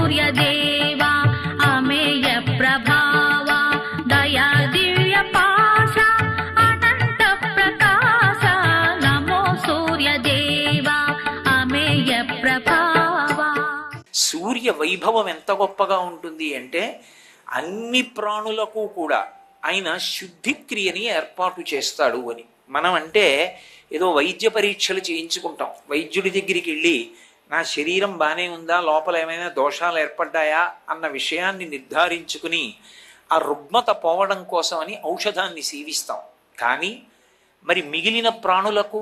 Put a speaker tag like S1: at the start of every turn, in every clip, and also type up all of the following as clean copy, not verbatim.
S1: సూర్యదేవా అమేయ ప్రభావ దయా దివ్య పాశ అనంత ప్రకాశ నమో సూర్యదేవా అమేయ ప్రభావ.
S2: సూర్య వైభవం ఎంత గొప్పగా ఉంటుంది అంటే అన్ని ప్రాణులకు కూడా ఆయన శుద్ధిక్రియని ఏర్పాటు చేస్తాడు అని. మనం అంటే ఏదో వైద్య పరీక్షలు చేయించుకుంటాం, వైద్యుడి దగ్గరికి వెళ్ళి నా శరీరం బాగానే ఉందా, లోపల ఏమైనా దోషాలు ఏర్పడ్డాయా అన్న విషయాన్ని నిర్ధారించుకుని ఆ రుగ్మత పోవడం కోసమని ఔషధాన్ని సేవిస్తాం. కానీ మరి మిగిలిన ప్రాణులకు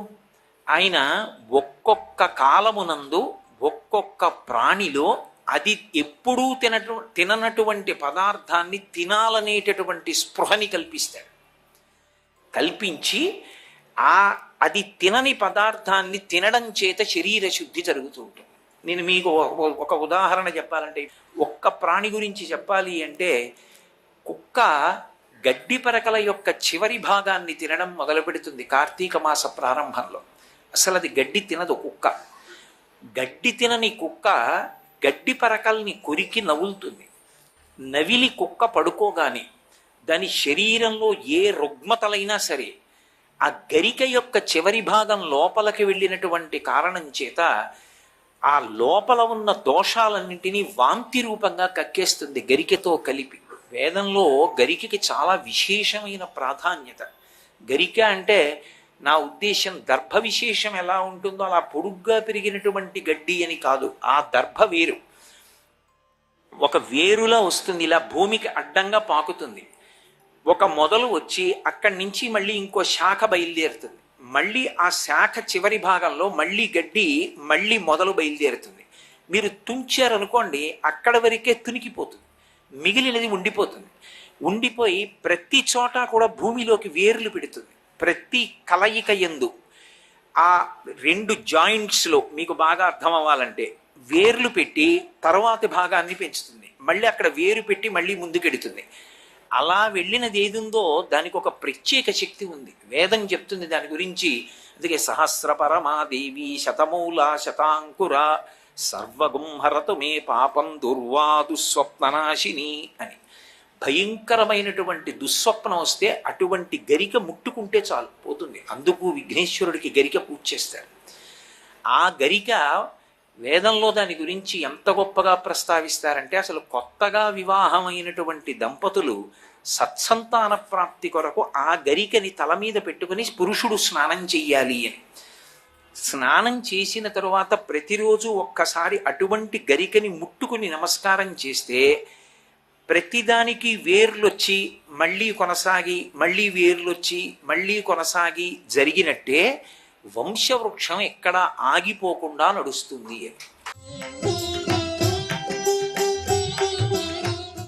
S2: ఆయన ఒక్కొక్క కాలమునందు ఒక్కొక్క ప్రాణిలో అది ఎప్పుడూ తిననటువంటి పదార్థాన్ని తినాలనేటటువంటి స్పృహని కల్పిస్తాడు. కల్పించి అది తినని పదార్థాన్ని తినడం చేత శరీర శుద్ధి జరుగుతూ ఉంటుంది. నేను మీకు ఒక ఉదాహరణ చెప్పాలంటే, ఒక్క ప్రాణి గురించి చెప్పాలి అంటే, కుక్క గడ్డి పరకల యొక్క చివరి భాగాన్ని తినడం మొదలు పెడుతుంది కార్తీక మాస ప్రారంభంలో. అసలు అది గడ్డి తినదు కుక్క. గడ్డి తినని కుక్క గడ్డి పరకల్ని కొరికి నవ్వులుతుంది. నవిలి కుక్క పడుకోగానే దాని శరీరంలో ఏ రుగ్మతలైనా సరే ఆ గరిక యొక్క చివరి భాగం లోపలికి వెళ్ళినటువంటి కారణం చేత ఆ లోపల ఉన్న దోషాలన్నింటినీ వాంతి రూపంగా కక్కేస్తుంది గరికతో కలిపి. వేదంలో గరికకి చాలా విశేషమైన ప్రాధాన్యత. గరిక అంటే నా ఉద్దేశం దర్భ విశేషం ఎలా ఉంటుందో అలా పొడుగ్గా పెరిగినటువంటి గడ్డి అని కాదు. ఆ దర్భ వేరు ఒక వేరులా వస్తుంది, ఇలా భూమికి అడ్డంగా పాకుతుంది. ఒక మొదలు వచ్చి అక్కడి నుంచి మళ్ళీ ఇంకో శాఖ బయలుదేరుతుంది. మళ్ళీ ఆ శాఖ చివరి భాగంలో మళ్ళీ గడ్డి మళ్ళీ మొదలు బయలుదేరుతుంది. మీరు తుంచారనుకోండి, అక్కడ వరకే తునికిపోతుంది, మిగిలినది ఉండిపోతుంది. ఉండిపోయి ప్రతి చోట కూడా భూమిలోకి వేర్లు పెడుతుంది. ప్రతి కలయిక యందు ఆ రెండు జాయింట్స్లో మీకు బాగా అర్థం అవ్వాలంటే వేర్లు పెట్టి తర్వాతి భాగాన్ని పెంచుతుంది. మళ్ళీ అక్కడ వేరు పెట్టి మళ్ళీ ముందుకెడుతుంది. అలా వెళ్ళినది ఏదుందో దానికి ఒక ప్రత్యేక శక్తి ఉంది. వేదం చెప్తుంది దాని గురించి. అందుకే సహస్రపరమాదేవి శతమూల శతాంకుర సర్వగుంహరతు మే పాపం దుర్వాదు స్వప్ననాశిని అని. భయంకరమైనటువంటి దుస్వప్నం వస్తే అటువంటి గరిక ముట్టుకుంటే చాలు, పోతుంది. అందుకు విఘ్నేశ్వరుడికి గరిక పూజ చేస్తారు. ఆ గరిక వేదంలో దాని గురించి ఎంత గొప్పగా ప్రస్తావిస్తారంటే, అసలు కొత్తగా వివాహమైనటువంటి దంపతులు సత్సంతాన ప్రాప్తి కొరకు ఆ గరికని తల మీద పెట్టుకుని పురుషుడు స్నానం చెయ్యాలి అని. స్నానం చేసిన తరువాత ప్రతిరోజు ఒక్కసారి అటువంటి గరికని ముట్టుకుని నమస్కారం చేస్తే ప్రతిదానికి వేర్లొచ్చి మళ్ళీ కొనసాగి మళ్ళీ వేర్లొచ్చి మళ్ళీ కొనసాగి జరిగినట్టే వంశవృక్షం ఎక్కడా ఆగిపోకుండా నడుస్తుంది అని.